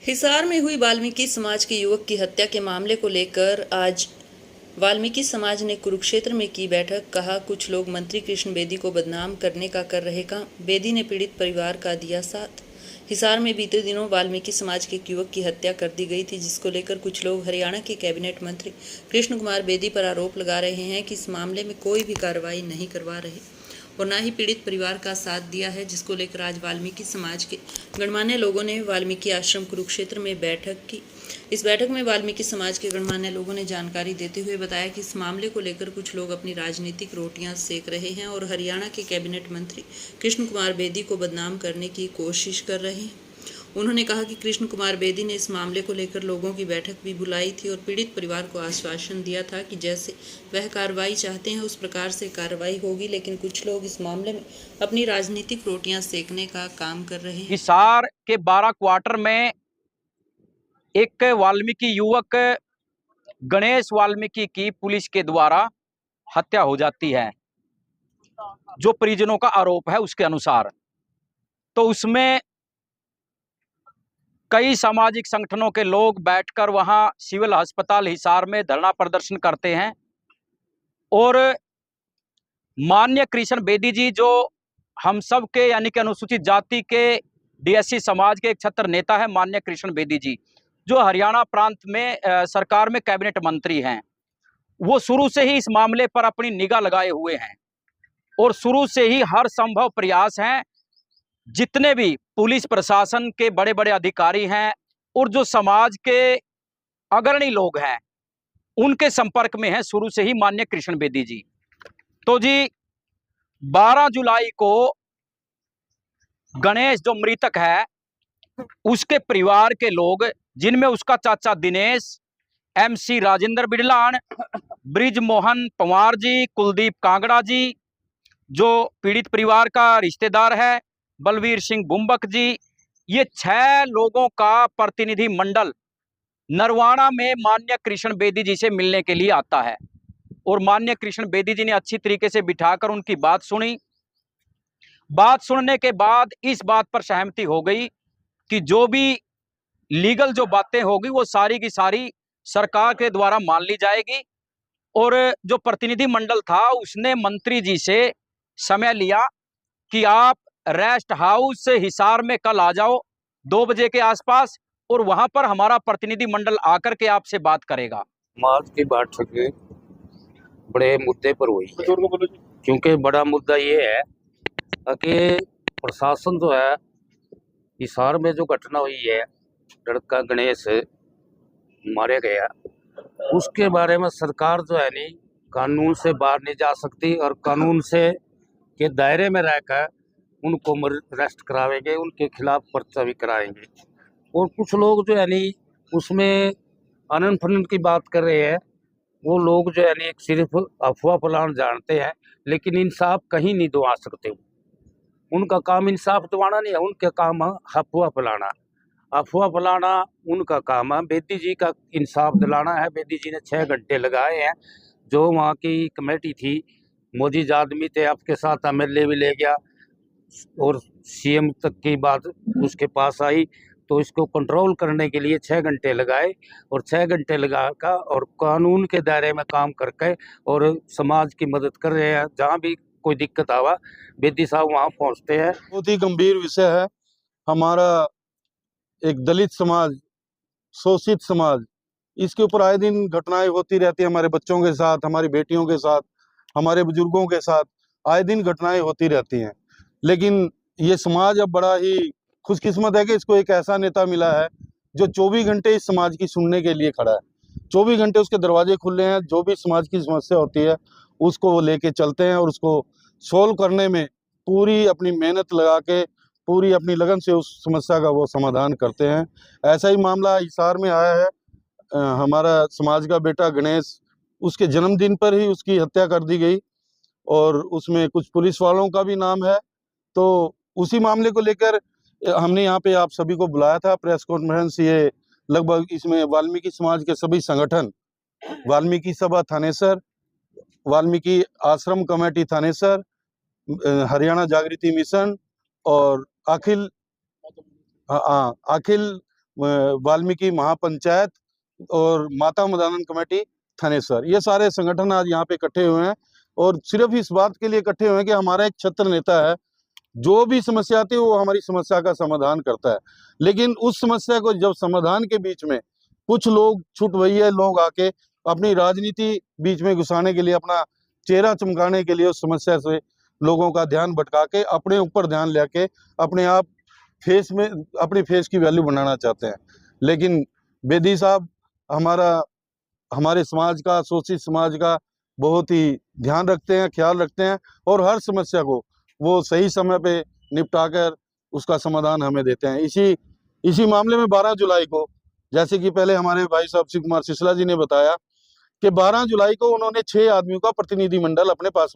हिसार में हुई वाल्मीकि समाज के युवक की हत्या के मामले को लेकर आज वाल्मीकि समाज ने कुरुक्षेत्र में की बैठक। कहा, कुछ लोग मंत्री कृष्ण बेदी को बदनाम करने का कर रहे काम। बेदी ने पीड़ित परिवार का दिया साथ। हिसार में बीते दिनों वाल्मीकि समाज के एक युवक की हत्या कर दी गई थी, जिसको लेकर कुछ लोग हरियाणा के कैबिनेट मंत्री कृष्ण कुमार बेदी पर आरोप लगा रहे हैं कि इस मामले में कोई भी कार्रवाई नहीं करवा रहे और न ही पीड़ित परिवार का साथ दिया है, जिसको लेकर आज वाल्मीकि समाज के गणमान्य लोगों ने वाल्मीकि आश्रम कुरुक्षेत्र में बैठक की। इस बैठक में वाल्मीकि समाज के गणमान्य लोगों ने जानकारी देते हुए बताया कि इस मामले को लेकर कुछ लोग अपनी राजनीतिक रोटियां सेक रहे हैं और हरियाणा के कैबिनेट मंत्री कृष्ण कुमार बेदी को बदनाम करने की कोशिश कर रहे हैं। उन्होंने कहा कि कृष्ण कुमार बेदी ने इस मामले को लेकर लोगों की बैठक भी बुलाई थी और पीड़ित परिवार को आश्वासन दिया था कि जैसे वह कार्रवाई चाहते हैं उस प्रकार से कार्रवाई होगी, लेकिन कुछ लोग इस मामले में अपनी राजनीतिक रोटियां सेकने का काम कर रहे हैं। हिसार के 12 क्वार्टर में एक वाल्मीकि युवक गणेश वाल्मीकि की पुलिस के द्वारा हत्या हो जाती है, जो परिजनों का आरोप है उसके अनुसार। तो उसमें कई सामाजिक संगठनों के लोग बैठकर वहां सिविल अस्पताल हिसार में धरना प्रदर्शन करते हैं और माननीय कृष्ण बेदी जी, जो हम सब के यानी कि अनुसूचित जाति के डीएससी समाज के एक छत्र नेता है, माननीय कृष्ण बेदी जी, जो हरियाणा प्रांत में सरकार में कैबिनेट मंत्री हैं, वो शुरू से ही इस मामले पर अपनी निगाह लगाए हुए हैं और शुरू से ही हर संभव प्रयास हैं। जितने भी पुलिस प्रशासन के बड़े बड़े अधिकारी हैं और जो समाज के अग्रणी लोग हैं, उनके संपर्क में है शुरू से ही माननीय कृष्ण बेदी जी। तो जी 12 जुलाई को गणेश जो मृतक है, उसके परिवार के लोग, जिनमें उसका चाचा दिनेश, एमसी राजेंद्र बिडलान, ब्रिज मोहन पंवार जी, कुलदीप कांगड़ा जी, जो पीड़ित परिवार का रिश्तेदार है, बलवीर सिंह बुम्बक जी, ये 6 लोगों का प्रतिनिधि मंडल नरवाना में माननीय कृष्ण बेदी जी से मिलने के लिए आता है और माननीय कृष्ण बेदी जी ने अच्छी तरीके से बिठाकर उनकी बात सुनी। बात सुनने के बाद इस बात पर सहमति हो गई कि जो भी लीगल जो बातें होगी वो सारी की सारी सरकार के द्वारा मान ली जाएगी। और जो प्रतिनिधि मंडल था उसने मंत्री जी से समय लिया कि आप रेस्ट हाउस हिसार में कल आ जाओ 2 बजे के आसपास और वहां पर हमारा प्रतिनिधि मंडल आकर के आपसे बात करेगा। समाज की बैठक बड़े मुद्दे पर हुई है, क्योंकि बड़ा मुद्दा ये है कि प्रशासन जो है, हिसार में जो घटना हुई है, लड़का गणेश मारे गया, उसके बारे में सरकार जो है नहीं, कानून से बाहर नहीं जा सकती और कानून से के दायरे में रहकर उनको अरेस्ट करावेंगे, उनके खिलाफ पर्चा भी कराएंगे। और कुछ लोग जो है नहीं उसमें आनंद फानंद की बात कर रहे हैं, वो लोग जो है नहीं सिर्फ अफवाह फैलाना जानते हैं, लेकिन इंसाफ कहीं नहीं दिवा सकते। उनका काम इंसाफ दिवाना नहीं है, उनका काम है अफवाह फैलाना। अफवाह फैलाना उनका काम है। बेदी जी का इंसाफ दिलाना है। बेदी जी ने 6 घंटे लगाए हैं। जो वहाँ की कमेटी थी, मोजीज आदमी थे, आपके साथ एमएलए भी ले गया और सीएम तक की बात उसके पास आई, तो इसको कंट्रोल करने के लिए 6 घंटे लगाए और 6 घंटे लगाकर और कानून के दायरे में काम करके और समाज की मदद कर रहे हैं। जहाँ भी कोई दिक्कत आवा, बेदी साहब वहाँ पहुँचते हैं। बहुत ही गंभीर विषय है। हमारा एक दलित समाज, शोषित समाज, इसके ऊपर आए दिन घटनाएं होती रहती है। हमारे बच्चों के साथ, हमारी बेटियों के साथ, हमारे बुजुर्गों के साथ आए दिन घटनाएं होती रहती हैं। लेकिन ये समाज अब बड़ा ही खुशकिस्मत है कि इसको एक ऐसा नेता मिला है जो 24 घंटे इस समाज की सुनने के लिए खड़ा है। 24 घंटे उसके दरवाजे खुले हैं। जो भी समाज की समस्या होती है उसको वो लेके चलते हैं और उसको सोल्व करने में पूरी अपनी मेहनत लगा के, पूरी अपनी लगन से उस समस्या का वो समाधान करते हैं। ऐसा ही मामला हिसार में आया है। हमारा समाज का बेटा गणेश, उसके जन्मदिन पर ही उसकी हत्या कर दी गई और उसमें कुछ पुलिस वालों का भी नाम है। तो उसी मामले को लेकर हमने यहाँ पे आप सभी को बुलाया था प्रेस कॉन्फ्रेंस। ये लगभग इसमें वाल्मीकि समाज के सभी संगठन, वाल्मीकि सभा थानेसर, वाल्मीकि आश्रम कमेटी थानेसर, हरियाणा जागृति मिशन और अखिल वाल्मीकि महापंचायत और माता मदानंद कमेटी थानेसर, ये सारे संगठन आज यहाँ पे इकट्ठे हुए हैं और सिर्फ इस बात के लिए इकट्ठे हुए हैं कि हमारा एक छत्र नेता है, जो भी समस्या आती है वो हमारी समस्या का समाधान करता है। लेकिन उस समस्या को जब समाधान के बीच में कुछ लोग छुटवैये लोग आके अपनी राजनीति बीच में घुसाने के लिए, अपना चेहरा चमकाने के लिए उस समस्या से लोगों का ध्यान भटका के अपने ऊपर ध्यान लेके अपने आप फेस में अपनी फेस की वैल्यू बनाना चाहते हैं। लेकिन बेदी साहब हमारे समाज का, शोषित समाज का बहुत ही ध्यान रखते हैं, ख्याल रखते हैं और हर समस्या को वो सही समय पे निपटाकर उसका समाधान हमें देते हैं। इसी मामले में 12 जुलाई को, जैसे कि पहले हमारे भाई साहब शिव कुमार सिसला जी ने बताया कि 12 जुलाई को उन्होंने 6 आदमियों का प्रतिनिधिमंडल अपने पास